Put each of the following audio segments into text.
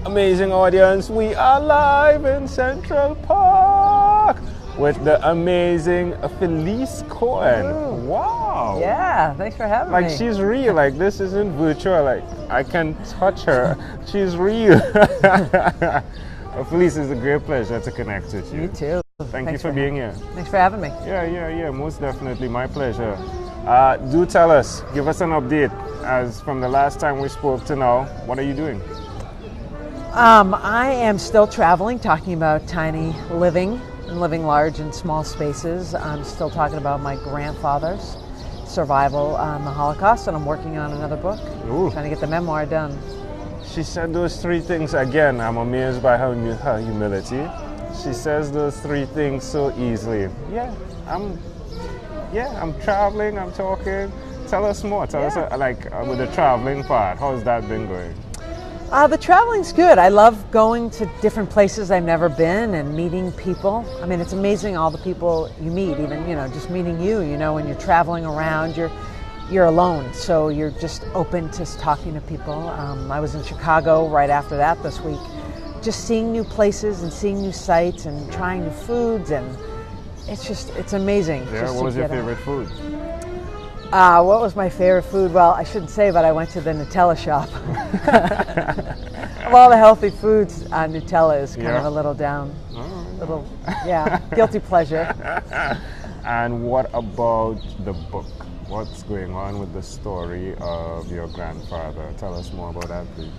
Amazing audience, we are live in Central Park with the amazing Felice Cohen. Ooh. Wow. Yeah, thanks for having me. Like, she's real. Like, this isn't virtual. Like, I can touch her. She's real. Felice, it's a great pleasure to connect with you. You too. Thank you for being here. Thanks for having me. Yeah, most definitely. My pleasure. Do tell us, give us an update as from the last time we spoke to now. What are you doing? I am still traveling, talking about tiny living and living large in small spaces. I'm still talking about my grandfather's survival on the Holocaust, and I'm working on another book. Ooh. Trying to get the memoir done. She said those three things again. I'm amazed by her humility. She says those three things so easily. I'm traveling, I'm talking. Tell us more. Tell us with the traveling part, how's that been going? The traveling's good. I love going to different places I've never been and meeting people. I mean, it's amazing all the people you meet, even, just meeting you, when you're traveling around, you're alone. So you're just open to talking to people. I was in Chicago right after that this week, just seeing new places and seeing new sights and trying new foods, and it's amazing. Yeah, what was your favorite food? What was my favorite food? Well, I shouldn't say, but I went to the Nutella shop. Of all the healthy foods, Nutella is kind of a little down. Guilty pleasure. And what about the book? What's going on with the story of your grandfather? Tell us more about that, please.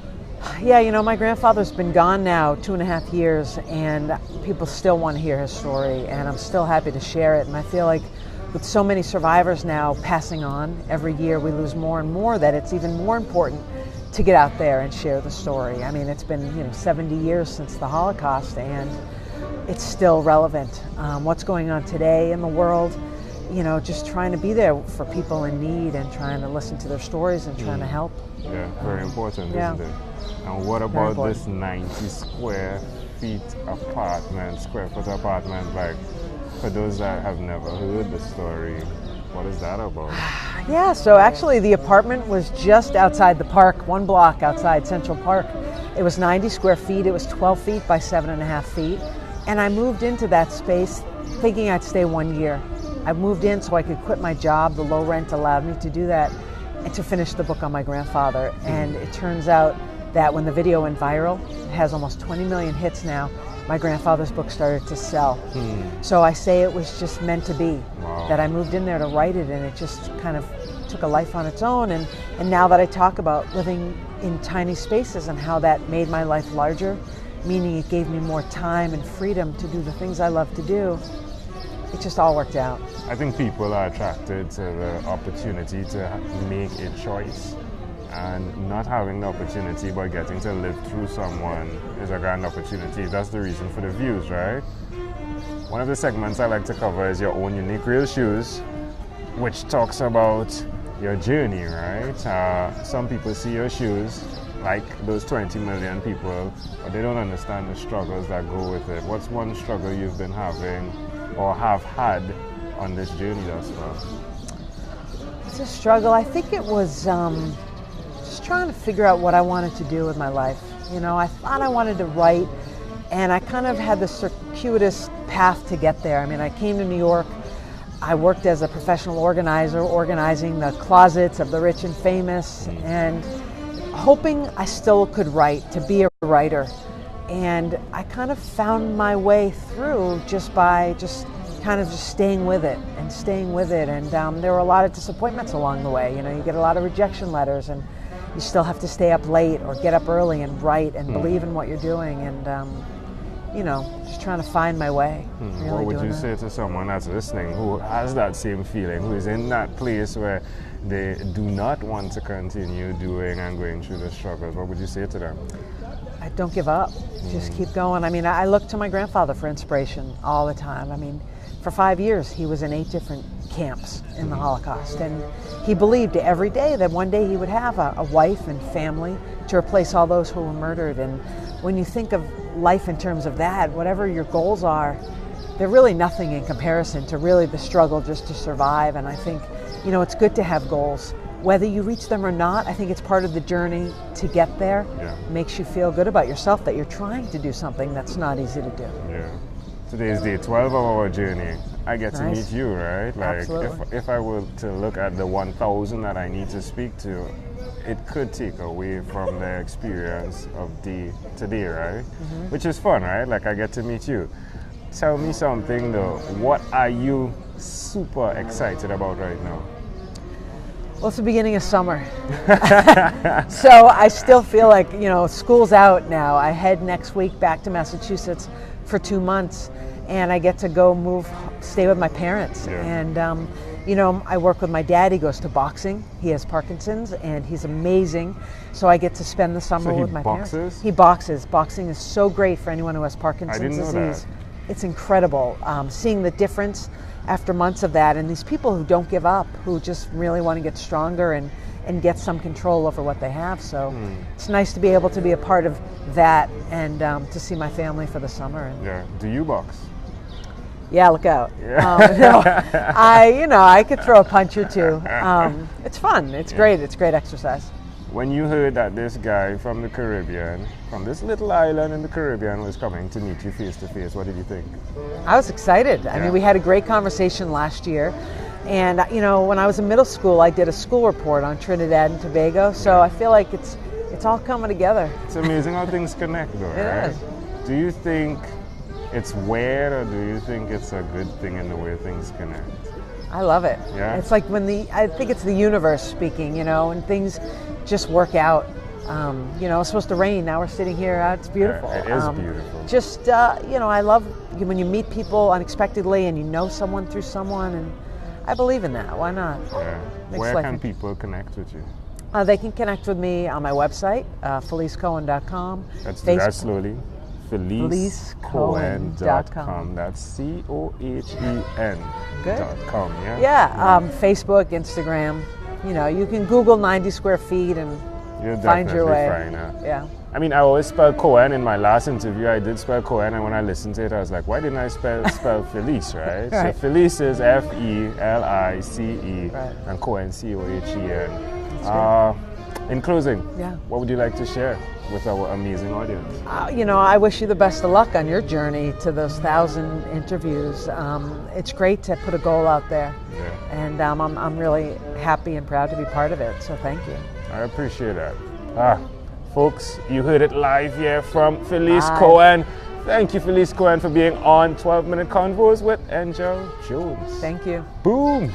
Yeah, my grandfather's been gone now 2.5 years, and people still want to hear his story, and I'm still happy to share it. And I feel like with so many survivors now passing on, every year we lose more and more, that it's even more important to get out there and share the story. I mean, it's been 70 years since the Holocaust, and it's still relevant. What's going on today in the world, just trying to be there for people in need and trying to listen to their stories and trying to help. Yeah, very important, isn't it? And what about this 90 square foot apartment, like, for those that have never heard the story, what is that about? Yeah, so actually the apartment was just outside the park, 1 block outside Central Park. It was 90 square feet, it was 12 feet by 7.5 feet. And I moved into that space thinking I'd stay 1 year. I moved in so I could quit my job. The low rent allowed me to do that and to finish the book on my grandfather. And it turns out that when the video went viral, it has almost 20 million hits now, my grandfather's book started to sell. So I say it was just meant to be, that I moved in there to write it, and it just kind of took a life on its own. And now that I talk about living in tiny spaces and how that made my life larger, meaning it gave me more time and freedom to do the things I love to do, it just all worked out. I think people are attracted to the opportunity to make a choice. And not having the opportunity but getting to live through someone is a grand opportunity. That's the reason for the views, right? One of the segments I like to cover is your own unique real shoes, which talks about your journey, right? Some people see your shoes like those 20 million people, but they don't understand the struggles that go with it. What's one struggle you've been having or have had on this journey thus far? It's a struggle. I think it was just trying to figure out what I wanted to do with my life. I thought I wanted to write, and I kind of had the circuitous path to get there. I mean, I came to New York. I worked as a professional organizer, organizing the closets of the rich and famous, and hoping I still could write, to be a writer. And I kind of found my way through just by kind of staying with it. And there were a lot of disappointments along the way. You get a lot of rejection letters, and you still have to stay up late or get up early and write and believe in what you're doing, and just trying to find my way. Really, what would you say to someone that's listening who has that same feeling, who is in that place where they do not want to continue doing and going through the struggles? What would you say to them? Don't give up. Just keep going. I mean, I look to my grandfather for inspiration all the time. I mean, for 5 years, he was in 8 different camps in the Holocaust, and he believed every day that one day he would have a wife and family to replace all those who were murdered. And when you think of life in terms of that, whatever your goals are, they're really nothing in comparison to really the struggle just to survive. And I think, it's good to have goals, whether you reach them or not, I think it's part of the journey to get there. Yeah. Makes you feel good about yourself that you're trying to do something that's not easy to do. Yeah. Today's day 12 of our journey. I get to meet you, right? Like, Absolutely. if I were to look at the 1,000 that I need to speak to, it could take away from the experience of today, right? Which is fun, right? Like, I get to meet you. Tell me something though. What are you super excited about right now? Well, it's the beginning of summer. So I still feel like, school's out now. I head next week back to Massachusetts for 2 months, and I get to go stay with my parents. Yeah. And, I work with my dad. He goes to boxing. He has Parkinson's, and he's amazing. So I get to spend the summer with my parents. He boxes? Boxing is so great for anyone who has Parkinson's I didn't know disease. that. It's incredible seeing the difference after months of that, and these people who don't give up, who just really want to get stronger and get some control over what they have. So it's nice to be able to be a part of that and to see my family for the summer. Yeah. Do you box? Yeah, look out. Yeah. I could throw a punch or two. It's fun. It's great. It's great exercise. When you heard that this guy from the Caribbean, from this little island in the Caribbean, was coming to meet you face to face, what did you think? I was excited. I mean, we had a great conversation last year. And, when I was in middle school, I did a school report on Trinidad and Tobago. So I feel like it's all coming together. It's amazing how things connect, though, right? It is. Do you think it's weird, or do you think it's a good thing in the way things connect? I love it. Yeah? It's like I think it's the universe speaking, and things just work out. It's supposed to rain. Now we're sitting here. It's beautiful. Yeah, it is beautiful. Just, I love when you meet people unexpectedly and you know someone through someone, and I believe in that. Why not? Yeah. Makes Where life can people connect with you? They can connect with me on my website, FeliceCohen.com. Let's do that slowly. FeliceCohen.com. That's COHEN.com. Yeah. Yeah. Facebook, Instagram. You can Google 90 square feet and You'll find your way. Find it. Yeah. I mean, I always spell Cohen. In my last interview, I did spell Cohen, and when I listened to it, I was like, why didn't I spell Felice, right? Right. So Felice is Felice, right. and Cohen, Cohen. In closing, what would you like to share with our amazing audience? I wish you the best of luck on your journey to those 1,000 interviews. It's great to put a goal out there, and I'm really happy and proud to be part of it. So thank you. I appreciate that. Folks, you heard it live here from Felice Cohen. Thank you, Felice Cohen, for being on 12-Minute Convos with Angel Jones. Thank you. Boom.